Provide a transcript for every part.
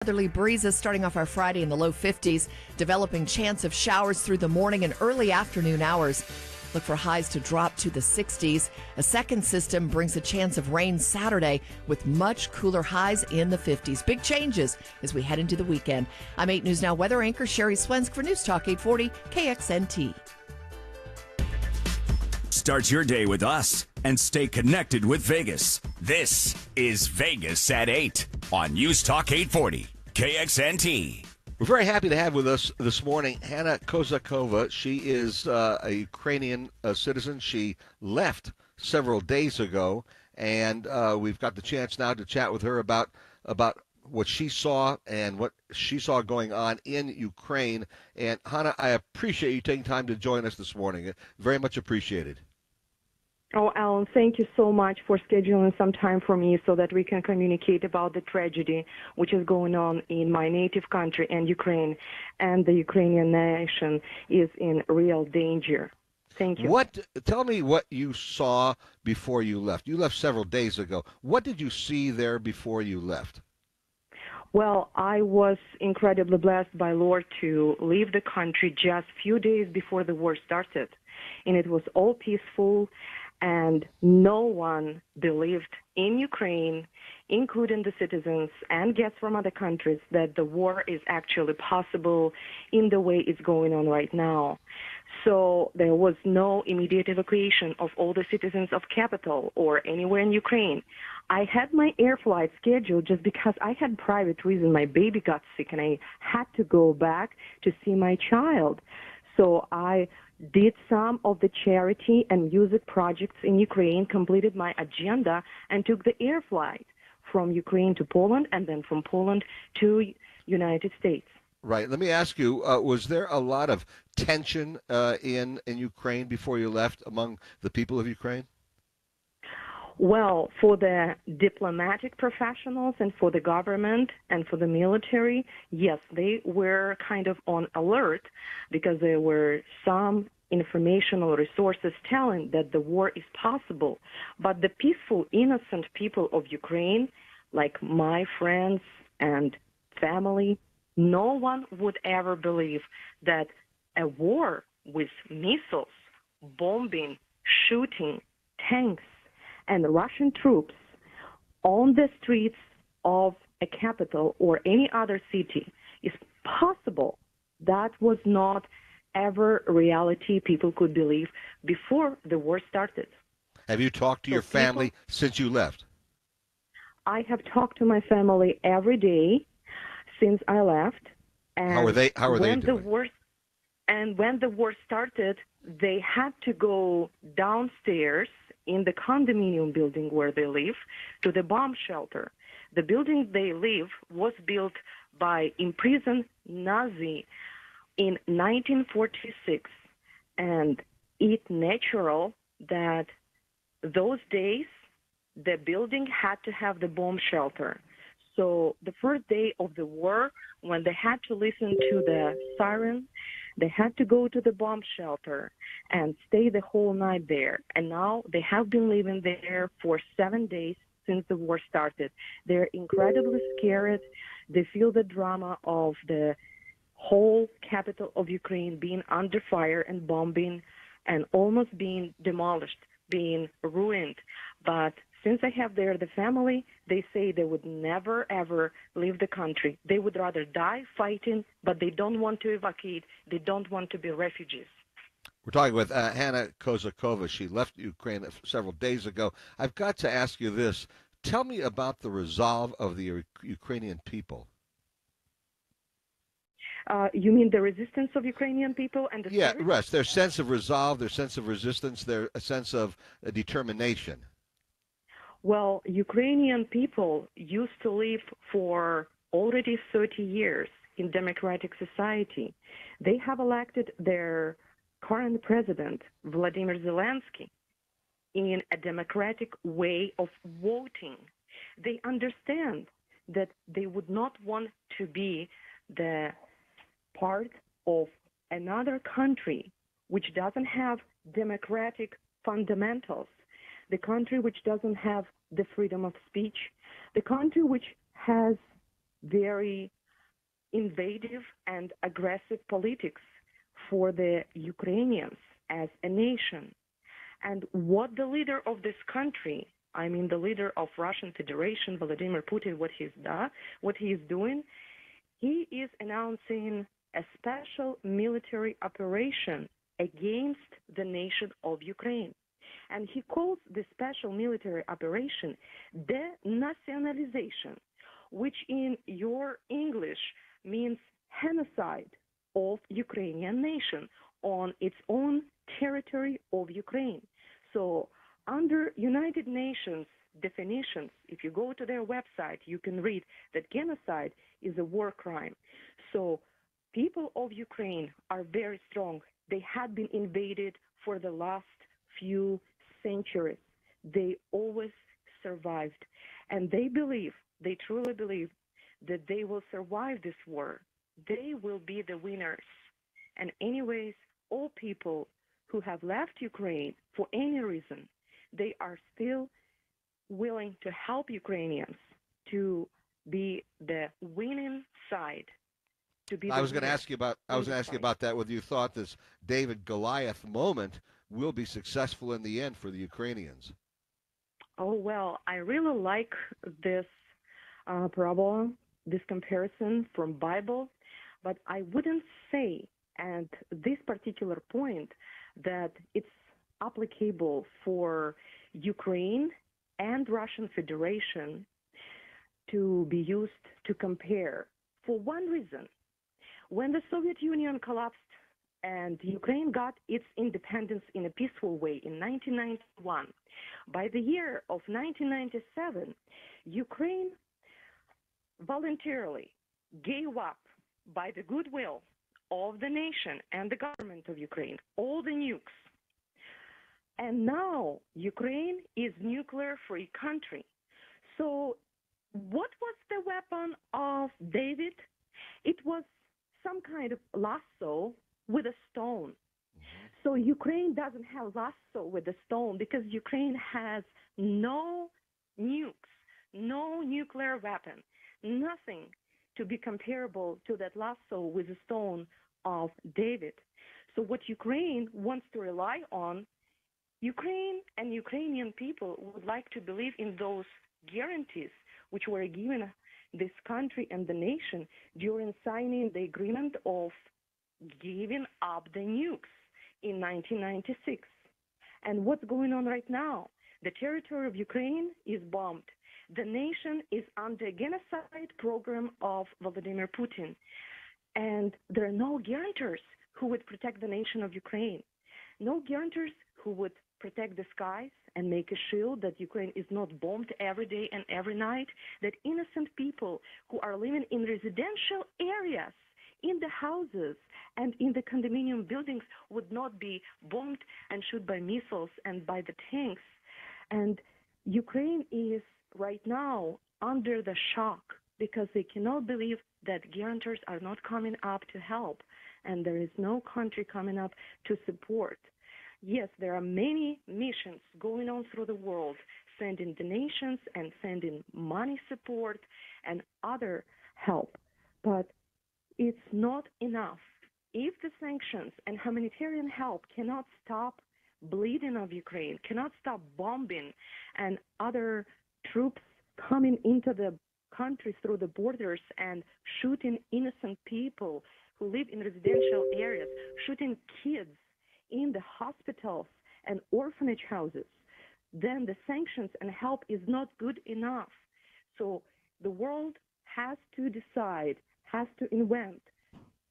Southerly breezes starting off our Friday in the low 50s, developing chance of showers through the morning and early afternoon hours. Look for highs to drop to the 60s. A second system brings a chance of rain Saturday with much cooler highs in the 50s. Big changes as we head into the weekend. I'm 8 News Now weather anchor Sherry Swensk for News Talk 840 KXNT. Start your day with us and stay connected with Vegas. This is Vegas at 8 on News Talk 840 KXNT. We're very happy to have with us this morning Xanna Kozakova. She is a Ukrainian citizen. She left several days ago, and we've got the chance now to chat with her about what she saw and what she saw going on in Ukraine. And Xanna, I appreciate you taking time to join us this morning. Very much appreciated. Oh, Alan, thank you so much for scheduling some time for me so that we can communicate about the tragedy which is going on in my native country and Ukraine, and the Ukrainian nation is in real danger. Thank you. Tell me what you saw before you left. You left several days ago. What did you see there before you left? Well, I was incredibly blessed by Lord to leave the country just a few days before the war started, and it was all peaceful. And no one believed in Ukraine, including the citizens and guests from other countries, that the war is actually possible in the way it's going on right now. So there was no immediate evacuation of all the citizens of capital or anywhere in Ukraine. I had my air flight scheduled just because I had private reason. My baby got sick and I had to go back to see my child. So I did some of the charity and music projects in Ukraine, completed my agenda, and took the air flight from Ukraine to Poland and then from Poland to United States. Right. Let me ask you, was there a lot of tension in Ukraine before you left among the people of Ukraine? Well, for the diplomatic professionals and for the government and for the military, yes, they were kind of on alert because there were some informational resources telling that the war is possible. But the peaceful, innocent people of Ukraine, like my friends and family, no one would ever believe that a war with missiles, bombing, shooting, tanks, and Russian troops on the streets of a capital or any other city is possible. That was not ever a reality people could believe before the war started. Have you talked to your family since you left? I have talked to my family every day since I left. And How are they doing? When the war started, they had to go downstairs in the condominium building where they live to the bomb shelter. The building they live was built by imprisoned Nazi in 1946, and it's natural that those days the building had to have the bomb shelter. So the first day of the war, when they had to listen to the siren, they had to go to the bomb shelter and stay the whole night there. And now they have been living there for 7 days since the war started. They're incredibly scared. They feel the drama of the whole capital of Ukraine being under fire and bombing and almost being demolished, being ruined. But since I have there the family, they say they would never, ever leave the country. They would rather die fighting, but they don't want to evacuate. They don't want to be refugees. We're talking with Xanna Kozakova. She left Ukraine several days ago. I've got to ask you this. Tell me about the resolve of the Ukrainian people. You mean the resistance of Ukrainian people and the Yeah, spirit? yes, their sense of resolve, their sense of resistance, their sense of determination. Well, Ukrainian people used to live for already 30 years in democratic society. They have elected their current president, Vladimir Zelensky, in a democratic way of voting. They understand that they would not want to be the part of another country which doesn't have democratic fundamentals, the country which doesn't have the freedom of speech, the country which has very invasive and aggressive politics for the Ukrainians as a nation. And what the leader of this country, I mean the leader of Russian Federation, Vladimir Putin, what he is doing, he is announcing a special military operation against the nation of Ukraine. And he calls the special military operation denationalization, which in your English means genocide of Ukrainian nation on its own territory of Ukraine. So under United Nations definitions, if you go to their website, you can read that genocide is a war crime. So people of Ukraine are very strong. They had been invaded for the last few centuries. They always survived. And they believe, they truly believe, that they will survive this war. They will be the winners. And anyways, all people who have left Ukraine for any reason, they are still willing to help Ukrainians to be the winning side. I was going to ask you about that. Whether you thought this David Goliath moment will be successful in the end for the Ukrainians. Oh well, I really like this parabola, this comparison from Bible, but I wouldn't say at this particular point that it's applicable for Ukraine and Russian Federation to be used to compare for one reason. When the Soviet Union collapsed and Ukraine got its independence in a peaceful way in 1991, by the year of 1997, Ukraine voluntarily gave up, by the goodwill of the nation and the government of Ukraine, all the nukes. And now Ukraine is nuclear-free country. So what was the weapon of David? It was some kind of lasso with a stone. So Ukraine doesn't have lasso with a stone because Ukraine has no nukes, no nuclear weapon, nothing to be comparable to that lasso with a stone of David. So what Ukraine wants to rely on, Ukraine and Ukrainian people would like to believe in those guarantees which were given this country and the nation during signing the agreement of giving up the nukes in 1996. And what's going on right now? The territory of Ukraine is bombed. The nation is under a genocide program of Vladimir Putin. And there are no guarantors who would protect the nation of Ukraine. No guarantors who would protect the skies and make a shield that Ukraine is not bombed every day and every night, that innocent people who are living in residential areas, in the houses and in the condominium buildings would not be bombed and shot by missiles and by the tanks. And Ukraine is right now under the shock because they cannot believe that guarantors are not coming up to help and there is no country coming up to support. Yes, there are many missions going on through the world, sending donations and sending money support and other help, but it's not enough. If the sanctions and humanitarian help cannot stop bleeding of Ukraine, cannot stop bombing and other troops coming into the country through the borders and shooting innocent people who live in residential areas, shooting kids in the hospitals and orphanage houses, then the sanctions and help is not good enough. So the world has to decide, has to invent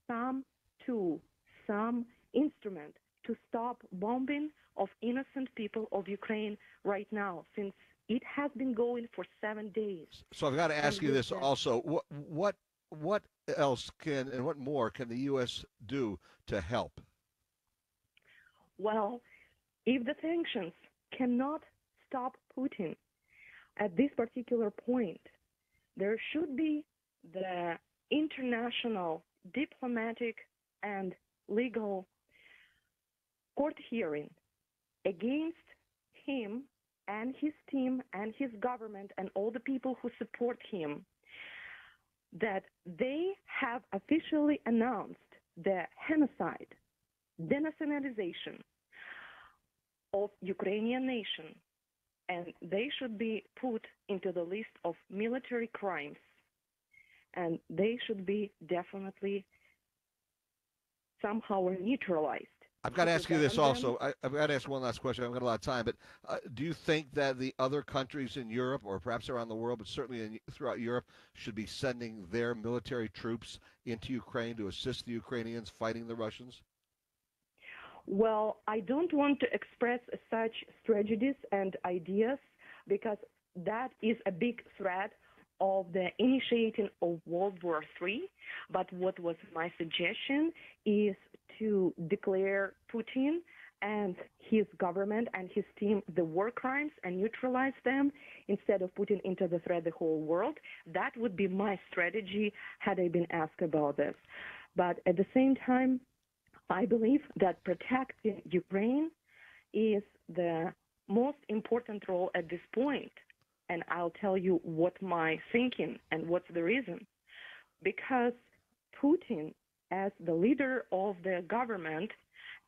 some tool, some instrument to stop bombing of innocent people of Ukraine right now, since it has been going for 7 days. So I've got to ask you this also. What else can and what more can the U.S. do to help? Well, if the sanctions cannot stop Putin at this particular point, there should be the international diplomatic and legal court hearing against him and his team and his government and all the people who support him. that they have officially announced the genocide, denationalization of Ukrainian nation, and they should be put into the list of military crimes, and they should be definitely somehow neutralized. I've got to ask you this also. I've got to ask one last question. I've got a lot of time, but do you think that the other countries in Europe, or perhaps around the world, but certainly throughout Europe, should be sending their military troops into Ukraine to assist the Ukrainians fighting the Russians? Well, I don't want to express such strategies and ideas because that is a big threat of the initiating of World War III. But what was my suggestion is to declare Putin and his government and his team the war crimes and neutralize them instead of putting into the threat the whole world. That would be my strategy had I been asked about this. But at the same time, I believe that protecting Ukraine is the most important role at this point. And I'll tell you what my thinking and what's the reason. Because Putin, as the leader of the government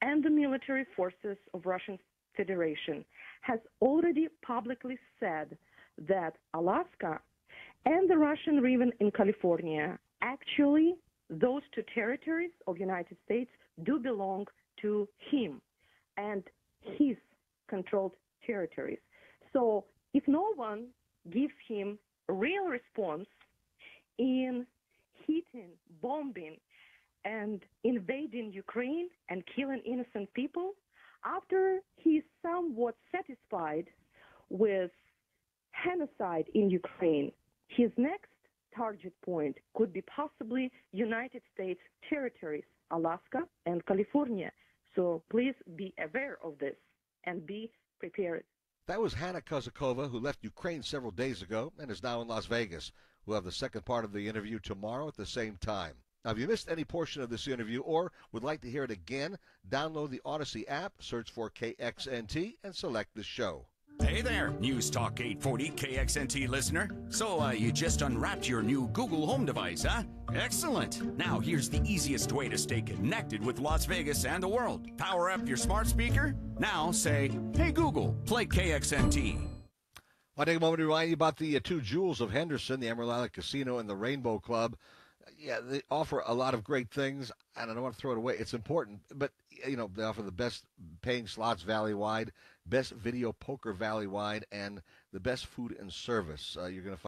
and the military forces of Russian Federation, has already publicly said that Alaska and the Russian region in California, actually, those two territories of United States do belong to him and his controlled territories. So if no one gives him a real response in hitting, bombing, and invading Ukraine and killing innocent people, after he's somewhat satisfied with genocide in Ukraine, his next target point could be possibly United States territories, Alaska and California. So please be aware of this and be prepared. That was Xanna Kozakova, who left Ukraine several days ago and is now in Las Vegas. We'll have the second part of the interview tomorrow at the same time. Now, if you missed any portion of this interview or would like to hear it again, download the Odyssey app, search for KXNT, and select the show. Hey there, News Talk 840 KXNT listener. So, you just unwrapped your new Google Home device, huh? Excellent. Now, here's the easiest way to stay connected with Las Vegas and the world. Power up your smart speaker. Now say, hey Google, play KXNT. I'll take a moment to remind you about the two jewels of Henderson, the Emerald Island Casino and the Rainbow Club. Yeah, they offer a lot of great things, and I don't want to throw it away. It's important, but, you know, they offer the best paying slots valley-wide, best video poker valley-wide, and the best food and service. You're going to